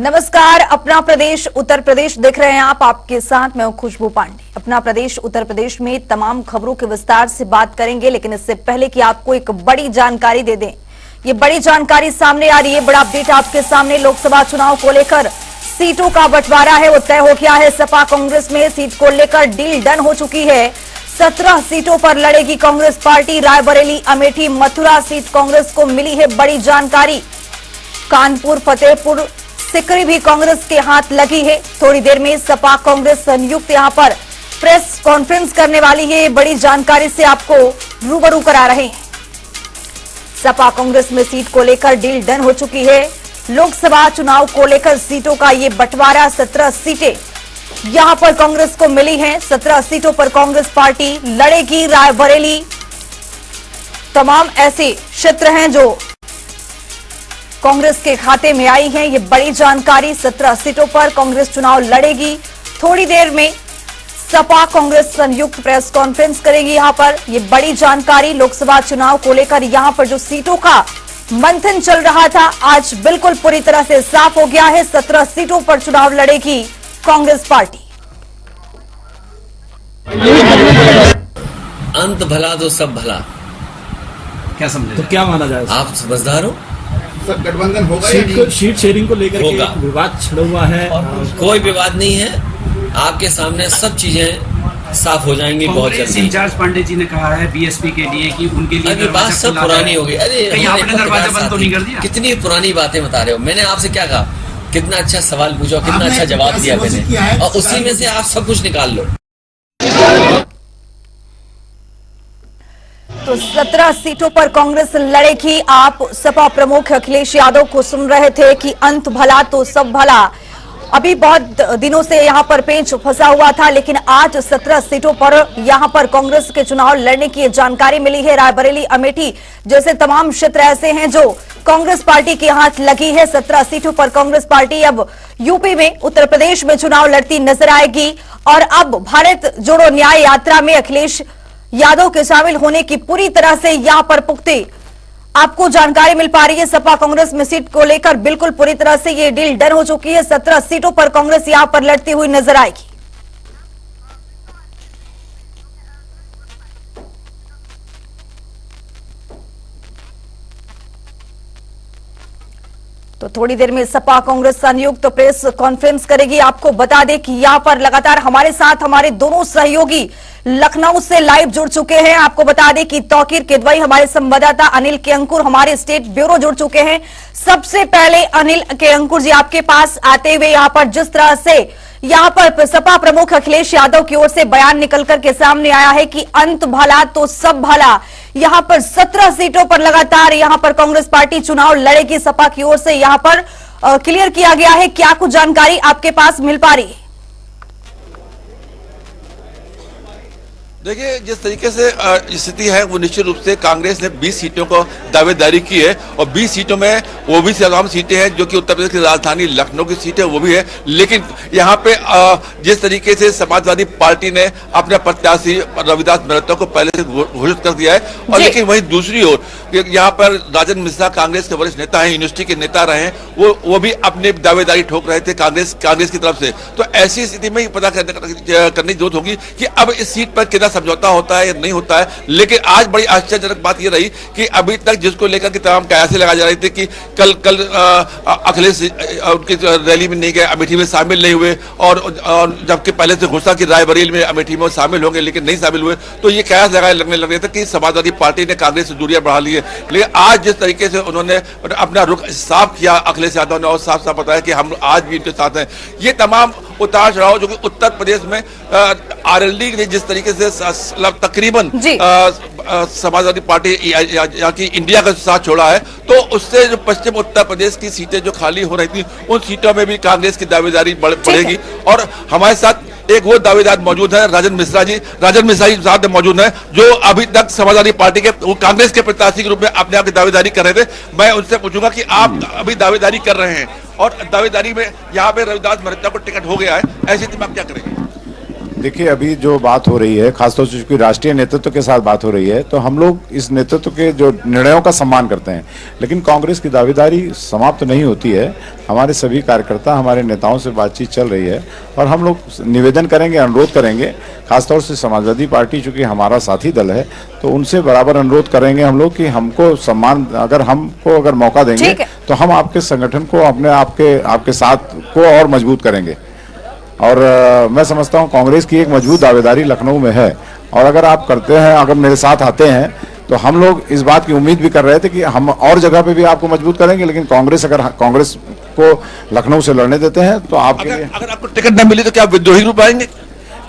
नमस्कार। अपना प्रदेश उत्तर प्रदेश देख रहे हैं आप। आपके साथ मैं हूं खुशबू पांडे। अपना प्रदेश उत्तर प्रदेश में तमाम खबरों के विस्तार से बात करेंगे, लेकिन इससे पहले कि आपको एक बड़ी जानकारी दे दें, ये बड़ी जानकारी सामने आ रही है। बड़ा अपडेट आपके सामने। लोकसभा चुनाव को लेकर सीटों का बंटवारा है वो तय हो गया है। सपा कांग्रेस में सीट को लेकर डील डन हो चुकी है। 17 सीटों पर लड़ेगी कांग्रेस पार्टी। रायबरेली, अमेठी, मथुरा सीट कांग्रेस को मिली है बड़ी जानकारी। कानपुर, फतेहपुर सिकरी भी कांग्रेस के हाथ लगी है। थोड़ी देर में सपा कांग्रेस संयुक्त यहां पर प्रेस कॉन्फ्रेंस करने वाली है। बड़ी जानकारी से आपको रूबरू करा रहे हैं। सपा कांग्रेस में सीट को लेकर डील डन हो चुकी है। लोकसभा चुनाव को लेकर सीटों का ये बंटवारा, 17 सीटें यहां पर कांग्रेस को मिली हैं। 17 सीटों पर कांग्रेस पार्टी लड़ेगी। रायबरेली, तमाम ऐसे क्षेत्र हैं जो कांग्रेस के खाते में आई है। ये बड़ी जानकारी। 17 सीटों पर कांग्रेस चुनाव लड़ेगी। थोड़ी देर में सपा कांग्रेस संयुक्त प्रेस कॉन्फ्रेंस करेगी। यहां पर ये बड़ी जानकारी लोकसभा चुनाव को लेकर यहां पर जो सीटों का मंथन चल रहा था, आज बिल्कुल पूरी तरह से साफ हो गया है। 17 सीटों पर चुनाव लड़ेगी कांग्रेस पार्टी। अंत भला तो सब भला, क्या समझे? तो क्या माना जाए? आप समझदार हो? सब गठबंधन होगा। सीट शेयरिंग को लेकर के विवाद छिड़ा हुआ है। कोई विवाद नहीं है। आपके सामने सब चीजें साफ हो जाएंगी बहुत जल्दी। इंचार्ज पांडे जी ने कहा है बीएसपी के लिए कि उनके लिए अभी बात सब पुरानी हो गई। अरे कहीं आपने दरवाजा बंद तो नहीं कर दिया? कितनी पुरानी बातें बता रहे हो। मैंने आपसे क्या कहा? कितना अच्छा सवाल पूछा, कितना अच्छा जवाब दिया मैंने, और उसी में से आप सब कुछ निकाल लो। तो 17 सीटों पर कांग्रेस लड़ेगी। आप सपा प्रमुख अखिलेश यादव को सुन रहे थे कि अंत भला तो सब भला। अभी बहुत दिनों से यहां पर पेंच फंसा हुआ था, लेकिन आज 17 सीटों पर यहां पर कांग्रेस के चुनाव लड़ने की जानकारी मिली है। रायबरेली, अमेठी जैसे तमाम क्षेत्र ऐसे हैं जो कांग्रेस पार्टी के हाथ लगी है। 17 सीटों पर कांग्रेस पार्टी अब यूपी में, उत्तर प्रदेश में चुनाव लड़ती नजर आएगी। और अब भारत जोड़ो न्याय यात्रा में अखिलेश यादव के शामिल होने की पूरी तरह से यहां पर पुख्ती आपको जानकारी मिल पा रही है। सपा कांग्रेस में सीट को लेकर बिल्कुल पूरी तरह से ये डील डन हो चुकी है। 17 सीटों पर कांग्रेस यहां पर लड़ती हुई नजर आएगी। तो थोड़ी देर में सपा कांग्रेस संयुक्त प्रेस कॉन्फ्रेंस करेगी। आपको बता दें कि यहां पर लगातार हमारे साथ हमारे दोनों सहयोगी लखनऊ से लाइव जुड़ चुके हैं। आपको बता दें कि तौकीर किदवई हमारे संवाददाता अनिल के अंकुर हमारे स्टेट ब्यूरो जुड़ चुके हैं। सबसे पहले अनिल के अंकुर जी, आपके पास आते हुए यहां पर जिस तरह से यहां पर सपा प्रमुख अखिलेश यादव की ओर से बयान निकलकर के सामने आया है कि अंत भला तो सब भला, यहां पर 17 सीटों पर लगातार यहां पर कांग्रेस पार्टी चुनाव लड़ेगी। सपा की ओर से यहां पर क्लियर किया गया है। क्या कुछ जानकारी आपके पास मिल पा रही है? देखिए, जिस तरीके से स्थिति है वो निश्चित रूप से कांग्रेस ने 20 सीटों को दावेदारी की है, और 20 सीटों में वो भी तमाम सीटें हैं जो कि उत्तर प्रदेश की राजधानी लखनऊ की सीटें वो भी है। लेकिन यहाँ पे जिस तरीके से समाजवादी पार्टी ने अपने प्रत्याशी रविदास मेहता को पहले से घोषित कर दिया है, और लेकिन वहीं दूसरी ओर यहाँ पर राजन मिश्रा कांग्रेस के वरिष्ठ नेता हैं, यूनिवर्सिटी के नेता रहे हैं, वो भी अपनी दावेदारी ठोक रहे थे कांग्रेस की तरफ से। तो ऐसी स्थिति में पता करने की जरूरत होगी कि अब इस सीट पर कितना समझौता होता है या नहीं होता है। लेकिन आज बड़ी आश्चर्यजनक बात यह रही कि अभी तक जिसको लेकर के तमाम कयासे लगाए जा रहे थे कि कल अखिलेश उनकी रैली में नहीं गए, अमेठी में शामिल नहीं हुए, और जबकि पहले से घोषणा की रायबरेली में अमेठी में शामिल होंगे, लेकिन नहीं शामिल हुए, तो ये कयास लगाए लगने लग रहे थे कि समाजवादी पार्टी ने कांग्रेस से दूरियां बढ़ा ली है। लेकिन आज जिस तरीके से उन्होंने अपना रुख साफ किया अखिलेश यादव ने, और साफ साफ बताया कि हम आज भी इनके साथ हैं। ये तमाम उतार चढ़ाव जो कि उत्तर प्रदेश में आरएलडी ने जिस तरीके से तकरीबन समाजवादी पार्टी यहाँ की इंडिया का साथ छोड़ा है, तो उससे जो पश्चिम उत्तर प्रदेश की सीटें जो खाली हो रही थी, उन सीटों में भी कांग्रेस की दावेदारी बढ़ेगी। और हमारे साथ एक वो दावेदार मौजूद है, राजन मिश्रा जी साथ मौजूद है, जो अभी तक समाजवादी पार्टी के कांग्रेस के प्रत्याशी के रूप में अपने आप की दावेदारी कर रहे थे। मैं उनसे पूछूंगा कि आप अभी दावेदारी कर रहे हैं और दावेदारी में यहाँ पे रविदास मेहता को टिकट हो गया है, ऐसी स्थिति में आप क्या करेंगे? देखिए, अभी जो बात हो रही है, खासतौर से चूंकि राष्ट्रीय नेतृत्व के साथ बात हो रही है, तो हम लोग इस नेतृत्व के जो निर्णयों का सम्मान करते हैं, लेकिन कांग्रेस की दावेदारी समाप्त नहीं होती है। हमारे सभी कार्यकर्ता, हमारे नेताओं से बातचीत चल रही है और हम लोग निवेदन करेंगे, अनुरोध करेंगे, खासतौर से समाजवादी पार्टी चूंकि हमारा साथी दल है, तो उनसे बराबर अनुरोध करेंगे हम लोग कि हमको सम्मान, अगर मौका देंगे तो हम आपके संगठन को, आपके साथ को और मजबूत करेंगे। और मैं समझता हूं कांग्रेस की एक मजबूत दावेदारी लखनऊ में है, और अगर आप करते हैं, अगर मेरे साथ आते हैं, तो हम लोग इस बात की उम्मीद भी कर रहे थे कि हम और जगह पे भी आपको मजबूत करेंगे, लेकिन कांग्रेस को लखनऊ से लड़ने देते हैं तो आपके लिए। अगर आपको टिकट न मिली तो क्या विद्रोही रूप आएंगे?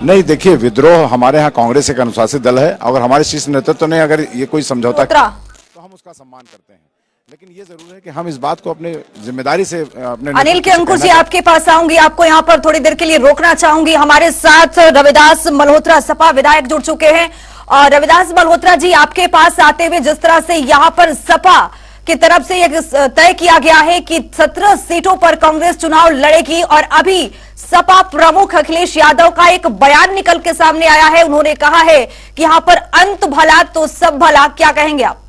नहीं, देखिए, विद्रोह, हमारे यहाँ कांग्रेस एक अनुशासित दल है, अगर हमारे शीर्ष नेतृत्व ने अगर ये कोई समझौता किया तो हम उसका सम्मान करते हैं, लेकिन ये जरूर है कि हम इस बात को अपने जिम्मेदारी से अपने। अनिल के अंकुश जी, आपके पास आऊंगी, आपको यहाँ पर थोड़ी देर के लिए रोकना चाहूंगी। हमारे साथ रविदास मल्होत्रा, सपा विधायक, जुड़ चुके हैं। और रविदास मल्होत्रा जी, आपके पास आते हुए जिस तरह से यहाँ पर सपा की तरफ से यह तय किया गया है कि 17 सीटों पर कांग्रेस चुनाव लड़ेगी, और अभी सपा प्रमुख अखिलेश यादव का एक बयान निकल के सामने आया है। उन्होंने कहा है कि यहाँ पर अंत भला तो सब भला। क्या कहेंगे आप?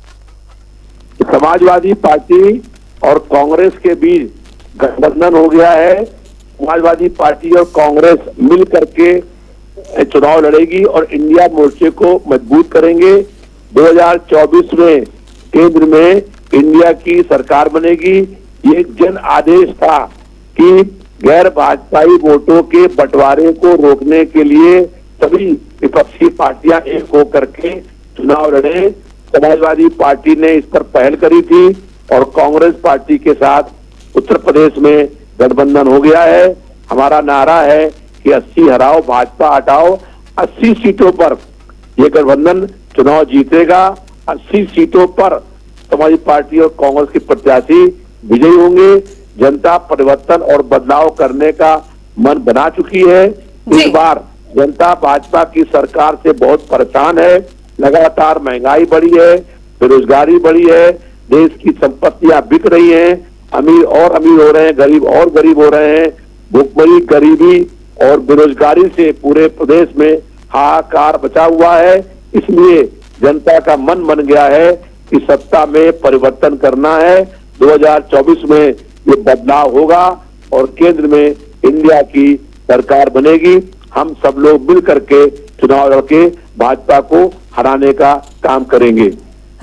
समाजवादी पार्टी और कांग्रेस के बीच गठबंधन हो गया है। समाजवादी पार्टी और कांग्रेस मिल करके चुनाव लड़ेगी और इंडिया मोर्चे को मजबूत करेंगे। 2024 में केंद्र में इंडिया की सरकार बनेगी। ये जन आदेश था कि गैर भाजपाई वोटों के बंटवारे को रोकने के लिए सभी विपक्षी पार्टियां एक होकर के चुनाव लड़े। समाजवादी पार्टी ने इस पर पहल करी थी और कांग्रेस पार्टी के साथ उत्तर प्रदेश में गठबंधन हो गया है। हमारा नारा है कि 80 हराओ, भाजपा हटाओ। 80 सीटों पर यह गठबंधन चुनाव जीतेगा। 80 सीटों पर समाजवादी पार्टी और कांग्रेस के प्रत्याशी विजयी होंगे। जनता परिवर्तन और बदलाव करने का मन बना चुकी है। इस बार जनता भाजपा की सरकार से बहुत परेशान है। लगातार महंगाई बढ़ी है, बेरोजगारी बढ़ी है, देश की संपत्तियां बिक रही हैं, अमीर और अमीर हो रहे हैं, गरीब और गरीब हो रहे हैं। भूखमरी, गरीबी और बेरोजगारी से पूरे प्रदेश में हाहाकार बचा हुआ है। इसलिए जनता का मन बन गया है कि सत्ता में परिवर्तन करना है। 2024 में ये बदलाव होगा और केंद्र में इंडिया की सरकार बनेगी। हम सब लोग मिल करके चुनाव लड़के भाजपा को हराने का काम करेंगे।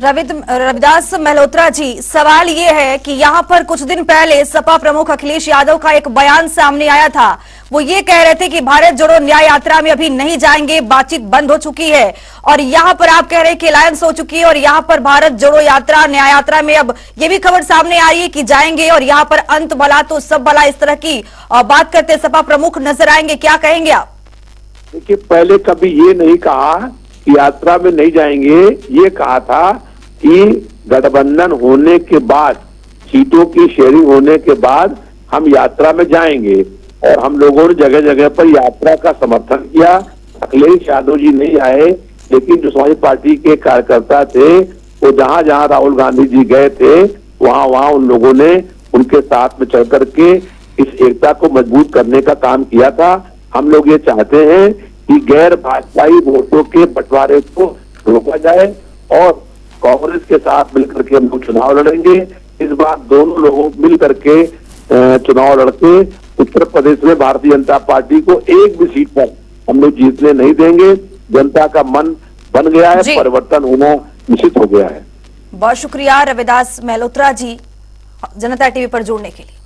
रविदास मल्होत्रा जी, सवाल ये है कि यहाँ पर कुछ दिन पहले सपा प्रमुख अखिलेश यादव का एक बयान सामने आया था। वो ये कह रहे थे कि भारत जोड़ो न्याय यात्रा में अभी नहीं जाएंगे, बातचीत बंद हो चुकी है। और यहाँ पर आप कह रहे हैं कि अलायंस हो चुकी है और यहाँ पर भारत जोड़ो यात्रा, न्याय यात्रा में अब ये भी खबर सामने आ रही है कि जाएंगे और यहाँ पर अंत भला तो सब भला, इस तरह की बात करते सपा प्रमुख नजर आएंगे। क्या कहेंगे आप? देखिए, पहले कभी ये नहीं कहा कि यात्रा में नहीं जाएंगे। ये कहा था कि गठबंधन होने के बाद, सीटों की शेयरिंग होने के बाद हम यात्रा में जाएंगे। और हम लोगों ने जगह जगह पर यात्रा का समर्थन किया। अखिलेश यादव जी नहीं आए, लेकिन जो समाजवादी पार्टी के कार्यकर्ता थे वो जहां जहां राहुल गांधी जी गए थे वहां वहां उन लोगों ने उनके साथ में चल करके इस एकता को मजबूत करने का काम किया था। हम लोग ये चाहते हैं कि गैर भाजपाई वोटों के बंटवारे को रोका जाए और कांग्रेस के साथ मिलकर के हम लोग चुनाव लड़ेंगे। इस बार दोनों लोगों मिलकर के चुनाव लड़के उत्तर प्रदेश में भारतीय जनता पार्टी को एक भी सीट पर हम लोग जीतने नहीं देंगे। जनता का मन बन गया है, परिवर्तन होना निश्चित हो गया है। बहुत शुक्रिया रविदास मल्होत्रा जी, जनता टीवी पर जुड़ने के लिए।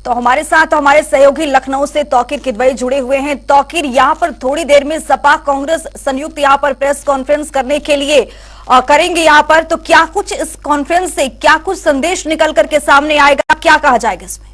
तो हमारे साथ हमारे सहयोगी लखनऊ से तौकीर किदवई जुड़े हुए हैं। तौकीर, यहाँ पर थोड़ी देर में सपा कांग्रेस संयुक्त यहाँ पर प्रेस कॉन्फ्रेंस करने के लिए करेंगे यहाँ पर, तो क्या कुछ इस कॉन्फ्रेंस से क्या कुछ संदेश निकल करके सामने आएगा, क्या कहा जाएगा इसमें?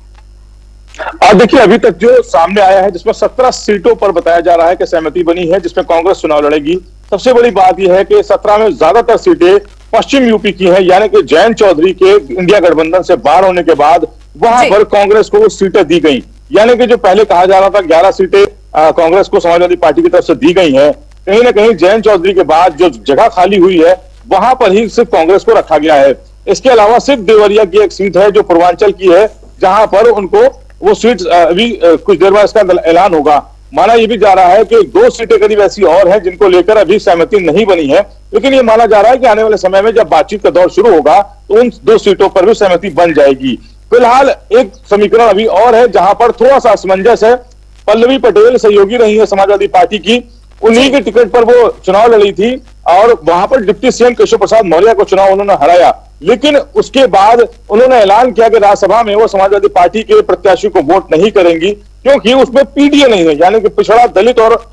देखिए, अभी तक जो सामने आया है जिसमें 17 सीटों पर बताया जा रहा है कि सहमति बनी है जिसमें कांग्रेस चुनाव लड़ेगी। सबसे बड़ी बात यह है कि 17 में ज्यादातर सीटें पश्चिम यूपी की हैं, यानी कि जयंत चौधरी के इंडिया गठबंधन से बाहर होने के बाद वहां पर कांग्रेस को सीटें दी गई। यानी कि जो पहले कहा जा रहा था 11 सीटें कांग्रेस को समाजवादी पार्टी की तरफ से दी गई हैं, कहीं ना कहीं जयंत चौधरी के बाद जो जगह खाली हुई है वहां पर ही सिर्फ कांग्रेस को रखा गया है। इसके अलावा सिर्फ देवरिया की एक सीट है जो पूर्वांचल की है, जहां पर उनको वो सीट अभी कुछ देर बाद इसका ऐलान होगा। माना ये भी जा रहा है कि 2 सीटें करीब ऐसी और हैं जिनको लेकर अभी सहमति नहीं बनी है, लेकिन ये माना जा रहा है कि आने वाले समय में जब बातचीत का दौर शुरू होगा तो उन 2 सीटों पर भी सहमति बन जाएगी। फिलहाल एक समीकरण अभी और है जहां पर थोड़ा सा असमंजस है। पल्लवी पटेल सहयोगी रही है समाजवादी पार्टी की, उन्हीं के टिकट पर वो चुनाव लड़ी थी और वहां पर डिप्टी सीएम केशव प्रसाद मौर्य को चुनाव उन्होंने हराया, लेकिन उसके बाद उन्होंने ऐलान किया कि राज्यसभा में वो समाजवादी पार्टी के प्रत्याशी को वोट नहीं करेंगी क्योंकि उसमें पीडीए नहीं है, यानी कि पिछड़ा दलित और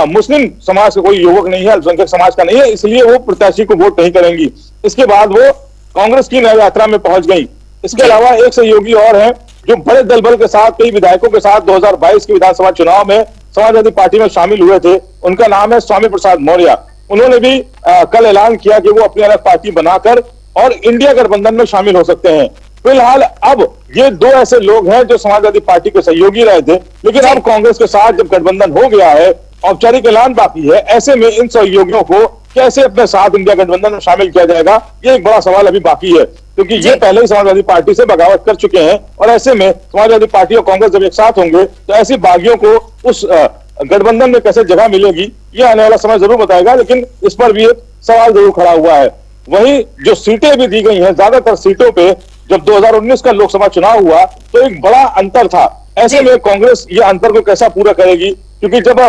मुस्लिम समाज का कोई युवक नहीं है, अल्पसंख्यक समाज का नहीं है, इसलिए वो प्रत्याशी को वोट नहीं करेंगी। इसके बाद वो कांग्रेस की नई यात्रा में पहुंच गई। इसके अलावा एक सहयोगी और है जो बड़े दल बल के साथ कई विधायकों के साथ 2022 के विधानसभा चुनाव में समाजवादी पार्टी में शामिल हुए थे, उनका नाम है स्वामी प्रसाद मौर्य। उन्होंने भी कल ऐलान किया कि वो अपनी अलग पार्टी बनाकर और इंडिया गठबंधन में शामिल हो सकते हैं। फिलहाल अब ये 2 ऐसे लोग हैं जो समाजवादी पार्टी के सहयोगी रहे थे, लेकिन अब कांग्रेस के साथ जब गठबंधन हो गया है, औपचारिक ऐलान बाकी है, ऐसे में इन सहयोगियों को कैसे अपने साथ इंडिया गठबंधन में शामिल किया जाएगा, ये एक बड़ा सवाल अभी बाकी है, क्योंकि ये पहले ही समाजवादी पार्टी से बगावत कर चुके हैं और ऐसे में समाजवादी पार्टी और कांग्रेस जब एक साथ होंगे तो ऐसे बागियों को उस गठबंधन में कैसे जगह मिलेगी, ये आने वाला समय जरूर बताएगा, लेकिन इस पर भी एक सवाल जरूर खड़ा हुआ है। वहीं जो सीटें भी दी गई हैं, ज्यादातर सीटों पे जब 2019 का लोकसभा चुनाव हुआ तो एक बड़ा अंतर था। ऐसे में कांग्रेस ये अंतर को कैसा पूरा करेगी, क्योंकि जब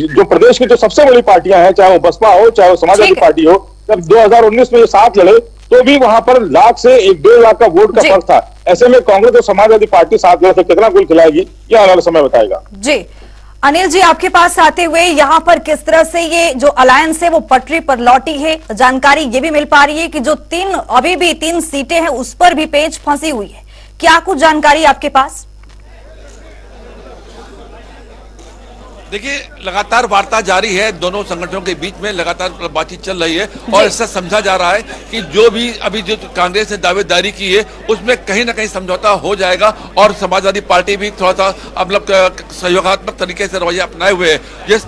जो प्रदेश की जो सबसे बड़ी पार्टियां हैं, चाहे वो बसपा हो चाहे वो समाजवादी पार्टी हो, जब 2019 में ये साथ लड़े तो भी वहां पर 1 लाख से 1.5 लाख का वोट का फर्क था। ऐसे में कांग्रेस और समाजवादी पार्टी साथ लड़कर कितना गोल खिलाएगी, ये आने वाला समय बताएगा। जी अनिल जी, आपके पास आते हुए यहाँ पर किस तरह से ये जो अलायंस है वो पटरी पर लौटी है, जानकारी ये भी मिल पा रही है कि जो अभी भी 3 सीटें हैं उस पर भी पेच फंसी हुई है, क्या कुछ जानकारी आपके पास? देखिए, लगातार वार्ता जारी है, दोनों संगठनों के बीच में लगातार बातचीत चल रही है और इससे समझा जा रहा है कि जो भी अभी जो कांग्रेस ने दावेदारी की है उसमें कहीं ना कहीं समझौता हो जाएगा और समाजवादी पार्टी भी थोड़ा सा मतलब सहयोगात्मक तरीके से रवैया अपनाए हुए है।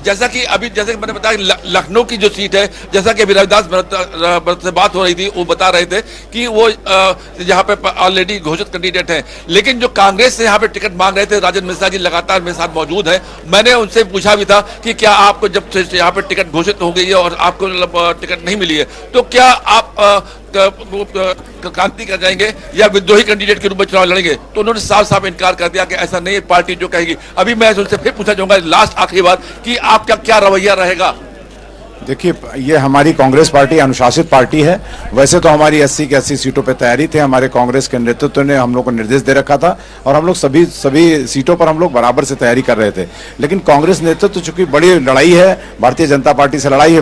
जैसा कि मैंने बताया, लखनऊ की जो सीट है, जैसा कि अभी रविदास भरत से बात हो रही थी, वो बता रहे थे कि वो यहाँ पे ऑलरेडी घोषित कैंडिडेट है, लेकिन जो कांग्रेस से यहाँ पे टिकट मांग रहे थे, राजन मिश्रा जी लगातार मेरे साथ मौजूद है, मैंने उनसे पूछा भी था कि क्या आपको जब से यहाँ पे टिकट घोषित हो गई है और आपको टिकट नहीं मिली है तो क्या आप क्रांति कर जाएंगे या विद्रोही कैंडिडेट के रूप में चुनाव लड़ेंगे, तो उन्होंने साफ साफ इनकार कर दिया कि ऐसा नहीं है, पार्टी जो कहेगी। अभी मैं उनसे फिर पूछना चाहूंगा लास्ट आखिरी बात कि आपका क्या रवैया रहेगा? देखिए, ये हमारी कांग्रेस पार्टी अनुशासित पार्टी है। वैसे तो हमारी 80 की 80 सीटों पे तैयारी थी, हमारे कांग्रेस के नेतृत्व ने हम लोग को निर्देश दे रखा था और हम लोग सभी सीटों पर हम लोग बराबर से तैयारी कर रहे थे। लेकिन कांग्रेस नेतृत्व चूंकि बड़ी लड़ाई है, भारतीय जनता पार्टी से लड़ाई है,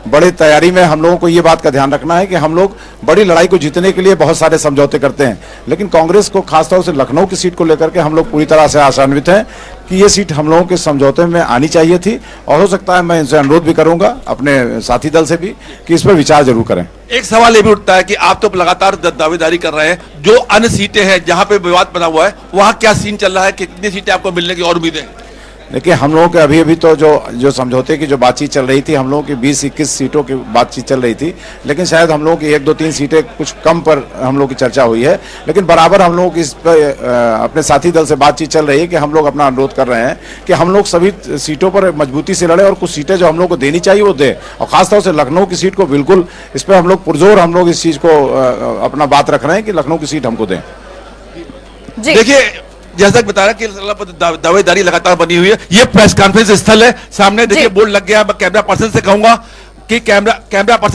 बड़े तैयारी में हम लोगों को ये बात का ध्यान रखना है कि हम लोग बड़ी लड़ाई को जीतने के लिए बहुत सारे समझौते करते हैं, लेकिन कांग्रेस को खासतौर से लखनऊ की सीट को लेकर के हम लोग पूरी तरह से आशान्वित हैं कि ये सीट हम लोगों के समझौते में आनी चाहिए थी और हो सकता है मैं इनसे अनुरोध भी करूंगा अपने साथी दल से भी कि इस पर विचार जरूर करें। एक सवाल ये भी उठता है कि आप तो लगातार दावेदारी कर रहे हैं, जो अन्य सीटें हैं जहां पे विवाद बना हुआ है वहां क्या सीन चल रहा है, कितनी सीटें आपको मिलने की और उम्मीदें? देखिए, हम लोगों के अभी तो जो समझौते की जो बातचीत चल रही थी, हम लोगों की 20-21 सीटों की बातचीत चल रही थी, लेकिन शायद हम लोगों की 1-2-3 सीटें कुछ कम पर हम लोग की चर्चा हुई है, लेकिन बराबर हम लोग इस पर अपने साथी दल से बातचीत चल रही है कि हम लोग अपना अनुरोध कर रहे हैं कि हम लोग सभी सीटों पर मजबूती से लड़े और कुछ सीटें जो हम लोग को देनी चाहिए वो दें, और खासतौर से लखनऊ की सीट को बिल्कुल इस पर हम लोग पुरजोर हम लोग इस चीज को अपना बात रख रहे हैं कि लखनऊ की सीट हमको दें। देखिए, जैसा कि बता रहा कि दावेदारी लगातार बनी हुई है, ये प्रेस कॉन्फ्रेंस स्थल है, सामने देखिए बोर्ड लग गया। मैं कैमरा पर्सन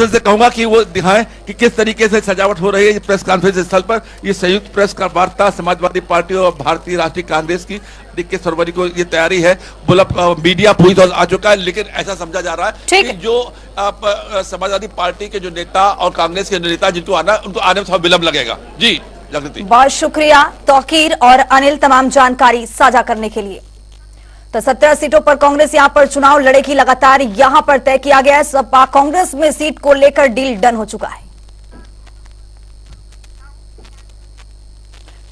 से कहूंगा कि वो दिखाएं कि किस तरीके से सजावट हो रही है प्रेस कॉन्फ्रेंस स्थल पर। ये संयुक्त प्रेस वार्ता समाजवादी पार्टी और भारतीय राष्ट्रीय कांग्रेस की 21 फरवरी को ये तैयारी है। मीडिया पूरी तरह आ चुका है, लेकिन ऐसा समझा जा रहा है कि जो समाजवादी पार्टी के जो नेता और कांग्रेस के नेता जिनको आना, उनको आने में थोड़ा विलंब लगेगा। जी बहुत शुक्रिया तौकीर और अनिल तमाम जानकारी साझा करने के लिए। तो 17 सीटों पर कांग्रेस यहां पर चुनाव लड़ेगी, लगातार यहां पर तय किया गया है। सपा कांग्रेस में सीट को लेकर डील डन हो चुका है।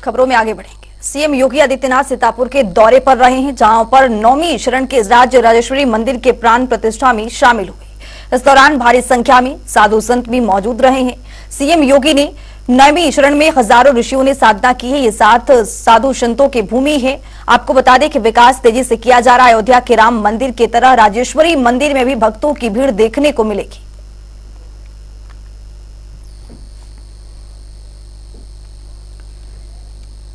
खबरों में आगे बढ़ेंगे। सीएम योगी आदित्यनाथ सीतापुर के दौरे पर रहे हैं, जहां पर नौवीं शरण के राज्य राजेश्वरी मंदिर के प्राण प्रतिष्ठा में शामिल हुए। इस दौरान भारी संख्या में साधु संत भी मौजूद रहे हैं। सीएम योगी ने 9वीं शरण में हजारों ऋषियों ने साधना की है। ये 7 साधु संतों की भूमि है। आपको बता दें कि विकास तेजी से किया जा रहा है। अयोध्या के राम मंदिर की तरह राजेश्वरी मंदिर में भी भक्तों की भीड़ देखने को मिलेगी।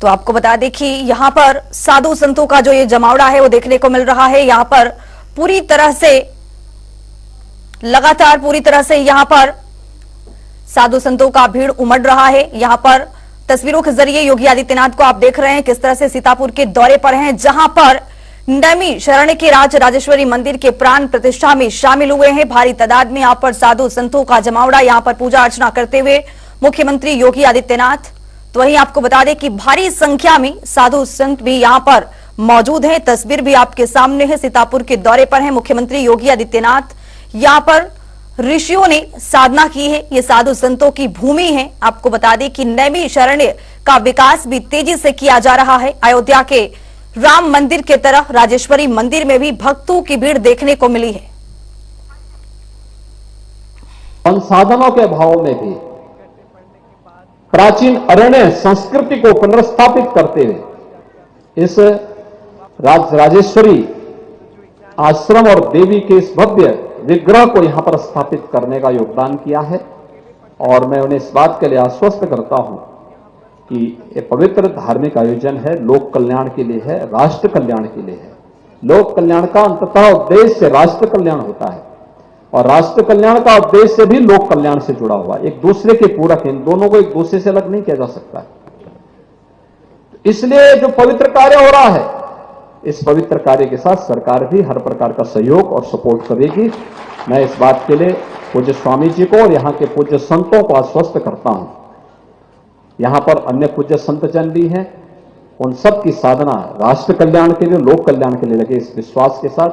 तो आपको बता दें कि यहां पर साधु संतों का जो ये जमावड़ा है वो देखने को मिल रहा है। यहां पर पूरी तरह से लगातार पूरी तरह से यहां पर साधु संतों का भीड़ उमड़ रहा है। यहां पर तस्वीरों के जरिए योगी आदित्यनाथ को आप देख रहे हैं किस तरह से सीतापुर के दौरे पर हैं, जहां पर 9वीं शरण के राजेश्वरी मंदिर के प्राण प्रतिष्ठा में शामिल हुए हैं। भारी तादाद में यहां पर साधु संतों का जमावड़ा, यहां पर पूजा अर्चना करते हुए मुख्यमंत्री योगी आदित्यनाथ। तो वहीं आपको बता दें कि भारी संख्या में साधु संत भी यहां पर मौजूद हैं। तस्वीर भी आपके सामने है, सीतापुर के दौरे पर है मुख्यमंत्री योगी आदित्यनाथ। यहां पर ऋषियों ने साधना की है। ये साधु संतों की भूमि है। आपको बता दें कि 9वीं शरण का विकास भी तेजी से किया जा रहा है। अयोध्या के राम मंदिर की तरह राजेश्वरी मंदिर में भी भक्तों की भीड़ देखने को मिली है। संसाधनों के अभाव में भी प्राचीन अरण्य संस्कृति को पुनर्स्थापित करते हुए इस राजेश्वरी आश्रम और देवी के इस भव्य विग्रह को यहां पर स्थापित करने का योगदान किया है। और मैं उन्हें इस बात के लिए आश्वस्त करता हूं कि ये पवित्र धार्मिक आयोजन है, लोक कल्याण के लिए है, राष्ट्र कल्याण के लिए है। लोक कल्याण का अंततः उद्देश्य राष्ट्र कल्याण होता है और राष्ट्र कल्याण का उद्देश्य भी लोक कल्याण से जुड़ा हुआ, एक दूसरे के पूरक है। इन दोनों को एक दूसरे से अलग नहीं किया जा सकता है। इसलिए जो पवित्र कार्य हो रहा है, इस पवित्र कार्य के साथ सरकार भी हर प्रकार का सहयोग और सपोर्ट करेगी। मैं इस बात के लिए पूज्य स्वामी जी को और यहाँ के पूज्य संतों को आश्वस्त करता हूं। यहां पर अन्य पूज्य संत जन भी हैं, उन सब की साधना राष्ट्र कल्याण के लिए, लोक कल्याण के लिए लगे, इस विश्वास के साथ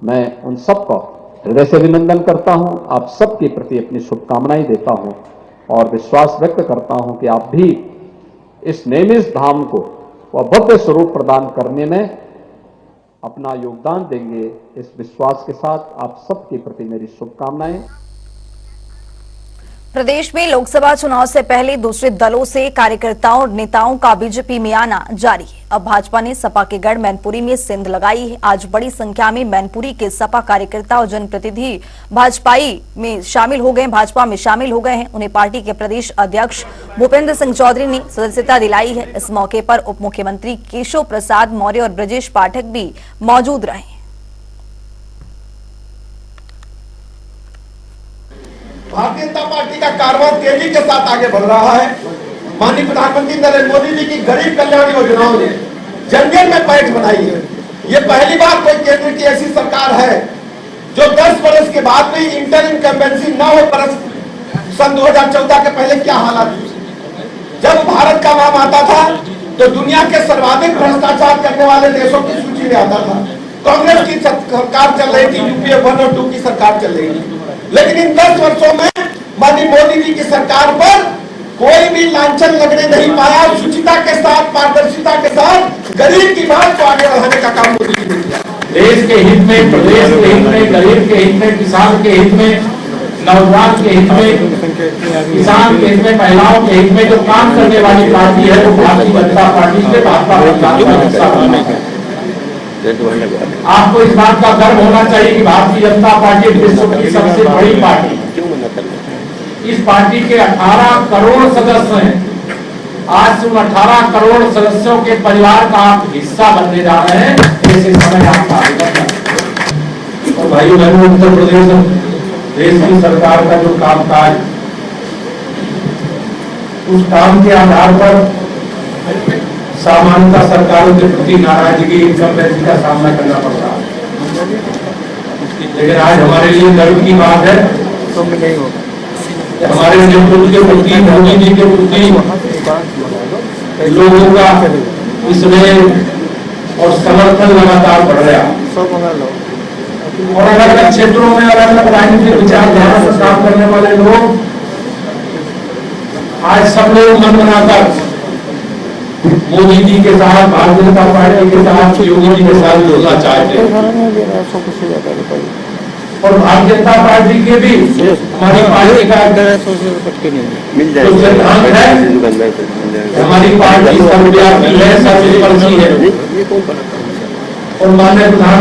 मैं उन सबको हृदय से अभिनंदन करता हूं। आप सबके प्रति अपनी शुभकामनाएं देता हूं और विश्वास व्यक्त करता हूं कि आप भी इस नेमिष धाम को वह भव्य स्वरूप प्रदान करने में अपना योगदान देंगे। इस विश्वास के साथ आप सबके प्रति मेरी शुभकामनाएं। प्रदेश में लोकसभा चुनाव से पहले दूसरे दलों से कार्यकर्ताओं और नेताओं का बीजेपी में आना जारी है। अब भाजपा ने सपा के गढ़ मैनपुरी में सेंध लगाई है। आज बड़ी संख्या में मैनपुरी के सपा कार्यकर्ता और जनप्रतिनिधि भाजपा में शामिल हो गए हैं। उन्हें पार्टी के प्रदेश अध्यक्ष भूपेंद्र सिंह चौधरी ने सदस्यता दिलाई है। इस मौके पर उप मुख्यमंत्री केशव प्रसाद मौर्य और ब्रजेश पाठक भी मौजूद रहे। भारतीय जनता पार्टी का कारभार तेजी के साथ आगे बढ़ रहा है। माननीय प्रधानमंत्री नरेंद्र मोदी जी की गरीब कल्याण योजनाओं ने जंगल में पैठ बनाई है। ये पहली बार कोई केंद्र की ऐसी सरकार है जो 10 वर्ष के बाद भी इंटर इनकम्बेंसी न हो। सन 2014 के पहले क्या हालात थी? जब भारत का नाम आता था तो दुनिया के सर्वाधिक भ्रष्टाचार करने वाले देशों की सूची में आता था। कांग्रेस की सरकार चल रही थी, यूपीए 1 और 2 की सरकार चल रही थी। लेकिन इन 10 वर्षों में माननीय मोदी जी की सरकार पर कोई भी लांछन लगने नहीं पाया। शुचिता के साथ, पारदर्शिता के साथ गरीब की बात को आगे बढ़ाने का काम मोदी जी ने किया। देश के हित में, प्रदेश के हित में, गरीब के हित में, किसान के हित में, नौजवान के हित में, किसान के हित में, महिलाओं के हित में जो काम करने वाली पार्टी है वो भारतीय जनता पार्टी के भाजपा। आपको इस बात का गर्व होना चाहिए कि भारतीय जनता पार्टी विश्व की सबसे बड़ी पार्टी। इस पार्टी के 18 करोड़ सदस्य हैं। आज से उन 18 करोड़ सदस्यों के परिवार का आप हिस्सा बनने जा रहे हैं। ऐसे समय आप और भाई बहनों, उत्तर प्रदेश देश की सरकार का जो कामकाज, उस काम के आधार पर सामान्यतः सरकारों के प्रति नाराजगी, इनकम्बेंसी का सामना करना पड़ता है। लेकिन आज हमारे लिए गर्व की बात है, हमारे नेतृत्व के प्रति, मोदी जी के प्रति लोगों का इसमें और समर्थन लगातार बढ़ रहा है। और अलग अलग क्षेत्रों में अलग अलग राजनीतिक विचारधारा से काम करने वाले लोग आज सब लोग मन बनाकर मोदी जी के साथ, भारतीय जनता पार्टी के साथ, योगी जी के साथ जुड़ना चाहते हैं। और भारतीय जनता पार्टी के भी हमारी पार्टी का जो सिद्धांत है, हमारी पार्टी सर्वव्यापी है, सर्वस्पर्शी है। और माननीय प्रधान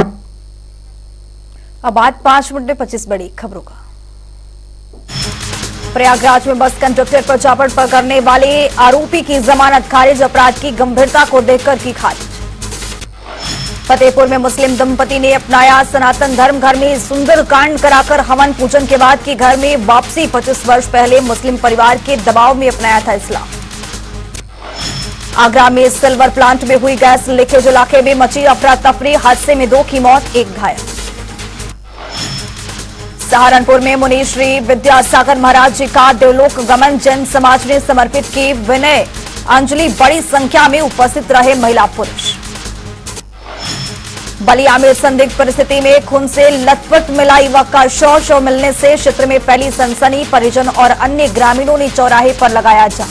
अब बात 5 मिनट में 25 बड़ी खबरों का। प्रयागराज में बस कंडक्टर पर चापड़ करने वाले आरोपी की जमानत खारिज, अपराध की गंभीरता को देखकर की खारिज। फतेहपुर में मुस्लिम दंपति ने अपनाया सनातन धर्म, घर में सुंदर कांड कराकर हवन पूजन के बाद की घर में वापसी। 25 वर्ष पहले मुस्लिम परिवार के दबाव में अपनाया था इस्लाम। आगरा में सिल्वर प्लांट में हुई गैस लीकेज, इलाके में मची अफरा तफरी, हादसे में 2 की मौत, 1 घायल। सहारनपुर में मुनि श्री विद्यासागर महाराज जी का देवलोक गमन, जैन समाज ने समर्पित की विनय अंजलि, बड़ी संख्या में उपस्थित रहे महिला पुरुष। बलिया में संदिग्ध परिस्थिति में खून से लथपथ मिला युवक का शव मिलने से क्षेत्र में फैली सनसनी, परिजन और अन्य ग्रामीणों ने चौराहे पर लगाया जाम।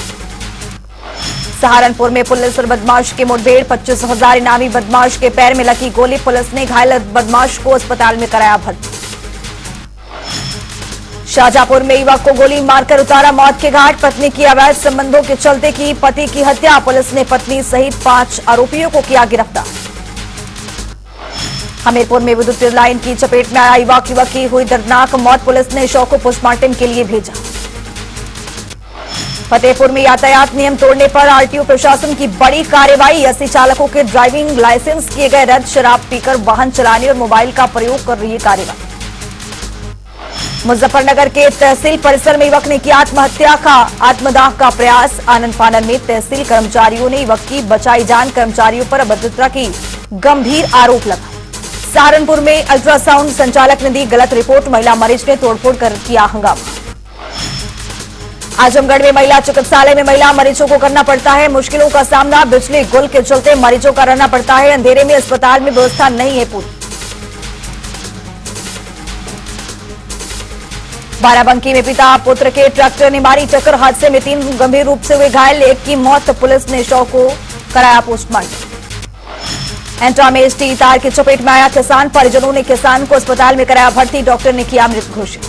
सहारनपुर में पुलिस और बदमाश की मुठभेड़, 25,000 इनामी बदमाश के पैर में लगी गोली, पुलिस ने घायल बदमाश को अस्पताल में कराया भर्ती। शाहजहांपुर में युवक को गोली मारकर उतारा मौत के घाट, पत्नी की अवैध संबंधों के चलते की पति की हत्या, पुलिस ने पत्नी सहित 5 आरोपियों को किया गिरफ्तार। हमीरपुर में विद्युत लाइन की चपेट में आया युवक की हुई दर्दनाक मौत, पुलिस ने शव को पोस्टमार्टम के लिए भेजा। फतेहपुर में यातायात नियम तोड़ने पर आरटीओ प्रशासन की बड़ी कार्रवाई, 80 चालकों के ड्राइविंग लाइसेंस किए गए रद्द, शराब पीकर वाहन चलाने और मोबाइल का प्रयोग कर रही है कार्रवाई। मुजफ्फरनगर के तहसील परिसर में युवक ने किया आत्महत्या का आत्मदाह का प्रयास, आनन फानन में तहसील कर्मचारियों ने युवक की बचाई जान, कर्मचारियों पर अभद्रता की गंभीर आरोप लगाए। सहारनपुर में अल्ट्रासाउंड संचालक ने दी गलत रिपोर्ट, महिला मरीज ने तोड़फोड़ कर किया हंगामा। आजमगढ़ में महिला चिकित्सालय में महिला मरीजों को करना पड़ता है मुश्किलों का सामना, बिजली गुल के चलते मरीजों का रहना पड़ता है, अंधेरे में अस्पताल में व्यवस्था नहीं है पूरी। बाराबंकी में पिता पुत्र के ट्रैक्टर ने मारी टक्कर, हादसे में 3 गंभीर रूप से हुए घायल, 1 की मौत, पुलिस ने शव को कराया पोस्टमार्टम। एंट्रा में स्टील तार की चपेट में आया किसान, परिजनों ने किसान को अस्पताल में कराया भर्ती, डॉक्टर ने किया मृत घोषित।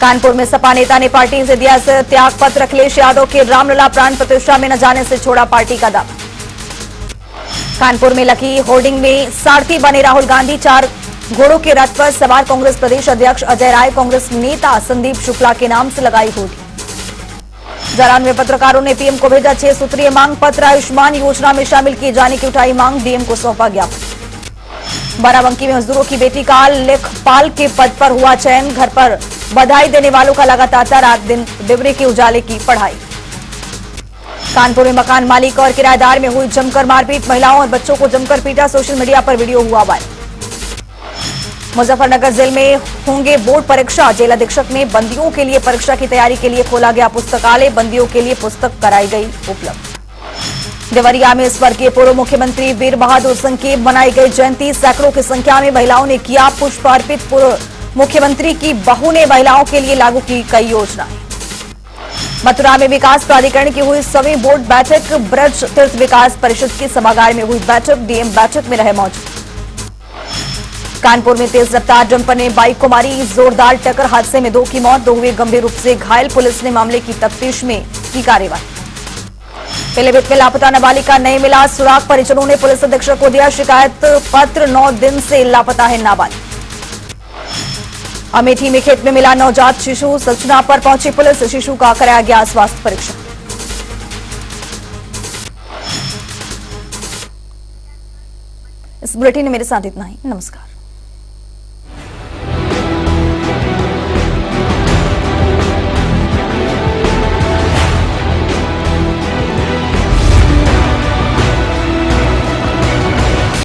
कानपुर में सपा नेता ने पार्टी से दिया त्याग पत्र, अखिलेश यादव के रामलला प्राण प्रतिष्ठा में न जाने से छोड़ा पार्टी का दावा। कानपुर में लगी होर्डिंग में सारथी बने राहुल गांधी, 4 घोड़ों के रथ पर सवार कांग्रेस प्रदेश अध्यक्ष अजय राय, कांग्रेस नेता संदीप शुक्ला के नाम से लगाई होर्डिंग। जरान में पत्रकारों ने पीएम को भेजा 6 सूत्रीय मांग पत्र, आयुष्मान योजना में शामिल किए जाने की उठाई मांग, डीएम को सौंपा ज्ञापन। बाराबंकी में मजदूरों की बेटी का लेखपाल के पद पर हुआ चयन, घर पर बधाई देने वालों का लगातार रात दिन डिबरी के उजाले की पढ़ाई। कानपुर में मकान मालिक और किराएदार में हुई जमकर मारपीट, महिलाओं और बच्चों को जमकर पीटा, सोशल मीडिया पर वीडियो हुआ वायरल। मुजफ्फरनगर जेल में होंगे बोर्ड परीक्षा, जेल अधीक्षक ने बंदियों के लिए परीक्षा की तैयारी के लिए खोला गया पुस्तकालय, बंदियों के लिए पुस्तक कराई गई उपलब्ध। देवरिया में स्वर्गीय पूर्व मुख्यमंत्री वीर बहादुर सिंह की बनाई गई जयंती, सैकड़ों की संख्या में महिलाओं ने किया पुष्प अर्पित, पूर्व मुख्यमंत्री की बहू ने महिलाओं के लिए लागू की कई योजनाएं। मथुरा में विकास प्राधिकरण की हुई सभी बोर्ड बैठक, ब्रज तीर्थ विकास परिषद की सभागार में हुई बैठक, डीएम बैठक में रहे मौजूद। कानपुर में तेज रफ्तार डंपर ने बाइक को मारी जोरदार टक्कर, हादसे में 2 की मौत, 2 हुए गंभीर रूप से घायल, पुलिस ने मामले की तफ्तीश में की कार्रवाई। पीलीभीत में लापता नाबालिग नहीं मिला सुराग, परिजनों ने पुलिस अधीक्षक को दिया शिकायत पत्र, 9 दिन से लापता है नाबालिग। अमेठी में खेत में मिला नवजात शिशु, सूचना पर पहुंची पुलिस, शिशु का कराया गया स्वास्थ्य परीक्षण। इस बुलेटिन में मेरे साथ इतना ही, नमस्कार।